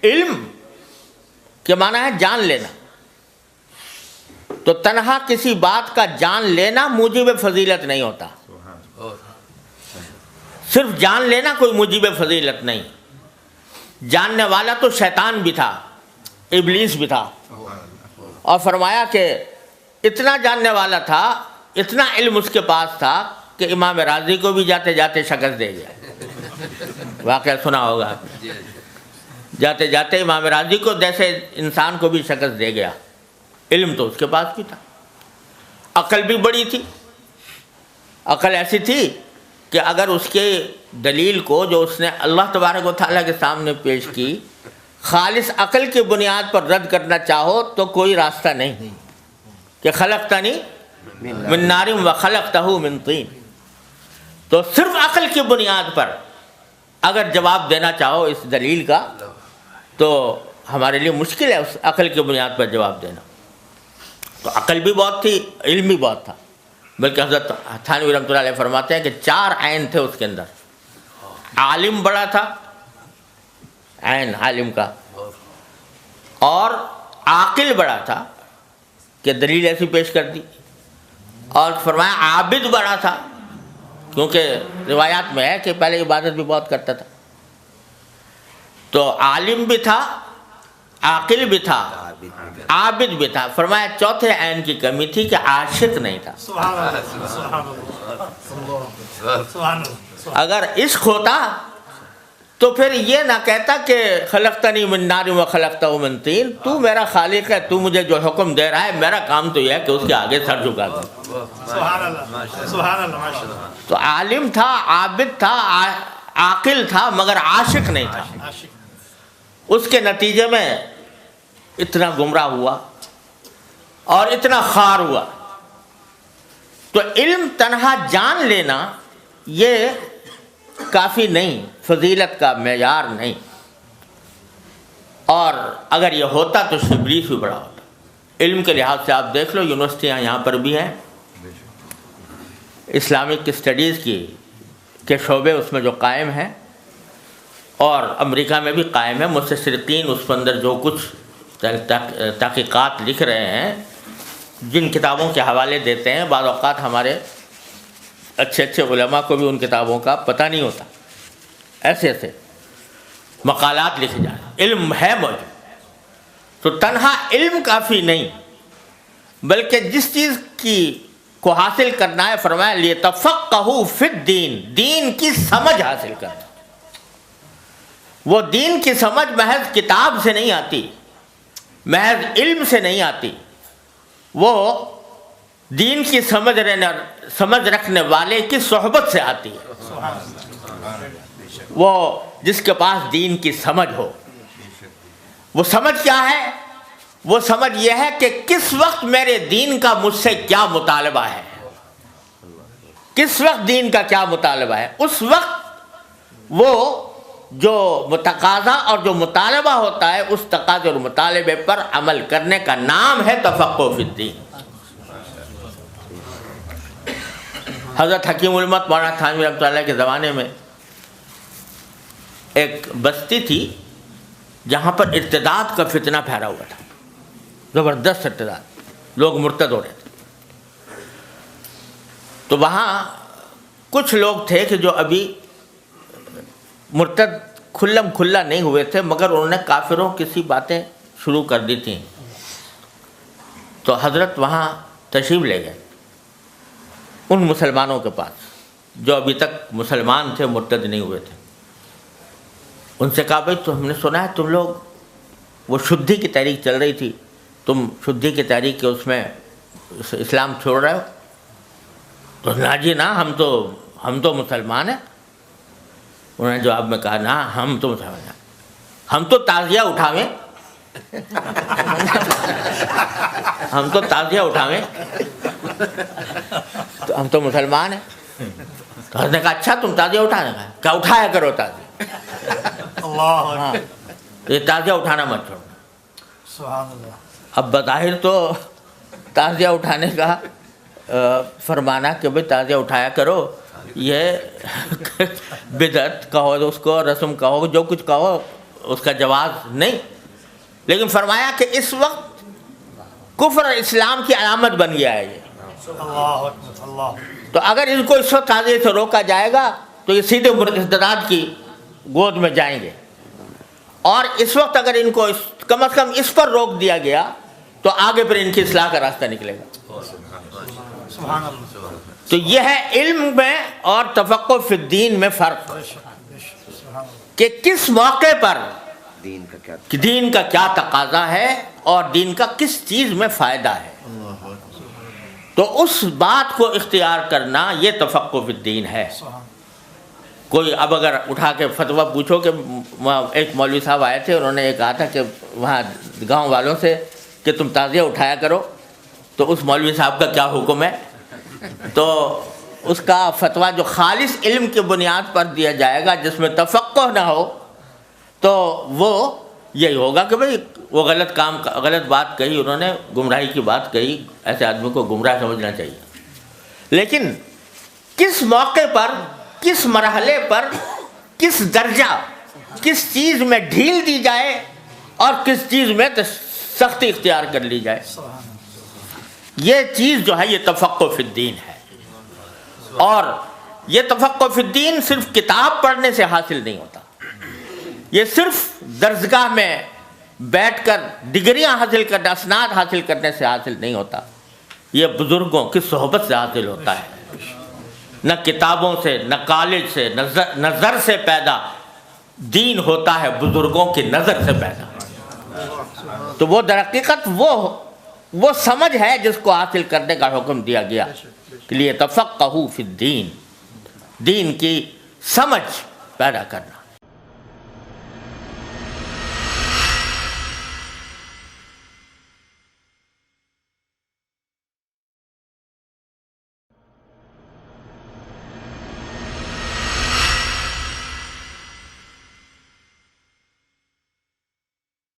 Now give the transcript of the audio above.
علم کے معنی ہے جان لینا، تو تنہا کسی بات کا جان لینا موجب فضیلت نہیں ہوتا، صرف جان لینا کوئی موجب فضیلت نہیں۔ جاننے والا تو شیطان بھی تھا، ابلیس بھی تھا، اور فرمایا کہ اتنا جاننے والا تھا، اتنا علم اس کے پاس تھا کہ امام راضی کو بھی جاتے جاتے شکست دے گیا۔ واقعہ سنا ہوگا آپ نے، جاتے جاتے امام راضی کو جیسے انسان کو بھی شکست دے گیا۔ علم تو اس کے پاس بھی تھا، عقل بھی بڑی تھی، عقل ایسی تھی کہ اگر اس کے دلیل کو جو اس نے اللہ تبارک و تعالیٰ کے سامنے پیش کی خالص عقل کی بنیاد پر رد کرنا چاہو تو کوئی راستہ نہیں، کہ خلقتنی من نار و خلقتہ من طین، تو صرف عقل کی بنیاد پر اگر جواب دینا چاہو اس دلیل کا تو ہمارے لیے مشکل ہے اس عقل کی بنیاد پر جواب دینا۔ تو عقل بھی بہت تھی، علم بھی بہت تھا، بلکہ حضرت تھانوی رحمۃ اللہ علیہ فرماتے ہیں کہ 4 عین تھے اس کے اندر۔ عالم بڑا تھا، عین عالم کا، اور عاقل بڑا تھا کہ دلیل ایسی پیش کر دی، اور فرمایا عابد بڑا تھا، کیونکہ روایات میں ہے کہ پہلے عبادت بھی بہت کرتا تھا۔ تو عالم بھی تھا، عاقل بھی تھا، عابد بھی تھا۔ فرمایا چوتھے عین کی کمی تھی کہ عاشق نہیں تھا۔ اگر عشق ہوتا تو پھر یہ نہ کہتا کہ خلقتنی من نار و خلقتہ من طین، تو میرا خالق ہے، تو مجھے جو حکم دے رہا ہے، میرا کام تو یہ ہے کہ اس کے آگے سر جھکا دوں۔ تو عالم تھا، عابد تھا، عاقل تھا، مگر عاشق نہیں تھا۔ اس کے نتیجے میں اتنا گمراہ ہوا اور اتنا خوار ہوا۔ تو علم تنہا جان لینا یہ کافی نہیں، فضیلت کا معیار نہیں، اور اگر یہ ہوتا تو شبریف بھی بڑا ہوتا۔ علم کے لحاظ سے آپ دیکھ لو، یونیورسٹیاں یہاں پر بھی ہیں، اسلامک اسٹڈیز کے شعبے اس میں جو قائم ہیں، اور امریکہ میں بھی قائم ہے۔ مستشرقین اس کے اندر جو کچھ تحقیقات لکھ رہے ہیں، جن کتابوں کے حوالے دیتے ہیں، بعض اوقات ہمارے اچھے اچھے علماء کو بھی ان کتابوں کا پتہ نہیں ہوتا، ایسے ایسے مقالات لکھے جائیں۔ علم ہے موجود، تو تنہا علم کافی نہیں، بلکہ جس چیز کو حاصل کرنا ہے، فرمایا لِيَتَفَقَّهُوا فِي الدِّينِ، دین کی سمجھ حاصل کرنا۔ وہ دین کی سمجھ محض کتاب سے نہیں آتی، محض علم سے نہیں آتی، وہ دین کی سمجھ رکھنے والے کی صحبت سے آتی ہے۔ وہ جس کے پاس دین کی سمجھ ہو، وہ سمجھ کیا ہے؟ وہ سمجھ یہ ہے کہ کس وقت میرے دین کا مجھ سے کیا مطالبہ ہے، کس وقت دین کا کیا مطالبہ ہے۔ اس وقت وہ جو تقاضا اور جو مطالبہ ہوتا ہے، اس تقاضے اور مطالبے پر عمل کرنے کا نام ہے تفقہ فی الدین۔ حضرت حکیم الامت مولانا تھانوی رحمۃ اللہ کے زمانے میں ایک بستی تھی جہاں پر ارتداد کا فتنہ پھیلا ہوا تھا، زبردست ارتداد، لوگ مرتد ہو رہے تھے۔ تو وہاں کچھ لوگ تھے کہ جو ابھی مرتد کھلم کھلا نہیں ہوئے تھے، مگر انہوں نے کافروں کسی باتیں شروع کر دی تھیں۔ تو حضرت وہاں تشریف لے گئے ان مسلمانوں کے پاس جو ابھی تک مسلمان تھے، مرتد نہیں ہوئے تھے۔ ان سے کہا بھائی تو ہم نے سنا ہے تم لوگ، وہ شدھی کی تحریک چل رہی تھی، تم شدھی کی تحریک کے اس میں اسلام چھوڑ رہے ہو؟ تو نا جی نا، ہم تو مسلمان ہیں۔ انہوں نے جواب میں کہا نا، ہم تو مسلمان ہیں، ہم تو تعزیہ اٹھاویں، ہم تو تعزیہ اٹھاویں، تو ہم تو مسلمان ہیں۔ تو حضرت نے کہا اچھا تم تعزیہ اٹھانے کا، کیا اٹھایا کرو تعزیہ، ہاں یہ تعزیہ اٹھانا مت چھوڑنا۔ سبحان اللہ۔ اب بظاہر تو تعزیہ اٹھانے کا فرمانا کہ بھئی تعزیہ اٹھایا کرو، یہ بدعت کہو اس کو، رسم کہو، جو کچھ کہو، اس کا جواز نہیں، لیکن فرمایا کہ اس وقت کفر اور اسلام کی علامت بن گیا ہے یہ، تو اگر ان کو اس وقت تعزیے سے روکا جائے گا تو یہ سیدھے ارتداد کی گود میں جائیں گے، اور اس وقت اگر ان کو کم از کم اس پر روک دیا گیا تو آگے پھر ان کی اصلاح کا راستہ نکلے گا۔ تو یہ ہے علم میں اور تفقہ فی الدین میں فرق، کہ کس موقع پر دین کا کیا تقاضا ہے اور دین کا کس چیز میں فائدہ ہے، تو اس بات کو اختیار کرنا یہ تفقہ فی الدین ہے۔ کوئی اب اگر اٹھا کے فتویٰ پوچھو کہ ایک مولوی صاحب آئے تھے، انہوں نے یہ کہا تھا کہ وہاں گاؤں والوں سے کہ تم تعزیہ اٹھایا کرو، تو اس مولوی صاحب کا کیا حکم ہے؟ تو اس کا فتویٰ جو خالص علم کی بنیاد پر دیا جائے گا، جس میں تفقہ نہ ہو، تو وہ یہی ہوگا کہ بھئی وہ غلط بات کہی، انہوں نے گمراہی کی بات کہی، ایسے آدمی کو گمراہ سمجھنا چاہیے۔ لیکن کس موقع پر، کس مرحلے پر، کس درجہ، کس چیز میں ڈھیل دی جائے اور کس چیز میں سختی اختیار کر لی جائے، یہ چیز جو ہے یہ تفقہ فی الدین ہے۔ اور یہ تفقہ فی الدین صرف کتاب پڑھنے سے حاصل نہیں ہوتا، یہ صرف درسگاہ میں بیٹھ کر ڈگریاں حاصل کرنے، اسناد حاصل کرنے سے حاصل نہیں ہوتا، یہ بزرگوں کی صحبت سے حاصل ہوتا ہے۔ نہ کتابوں سے، نہ کالج سے، نظر سے پیدا دین ہوتا ہے، بزرگوں کی نظر سے پیدا۔ تو وہ در حقیقت وہ سمجھ ہے جس کو حاصل کرنے کا حکم دیا گیا، کہ لیے تفقہوا فی الدین، دین کی سمجھ پیدا کرنا۔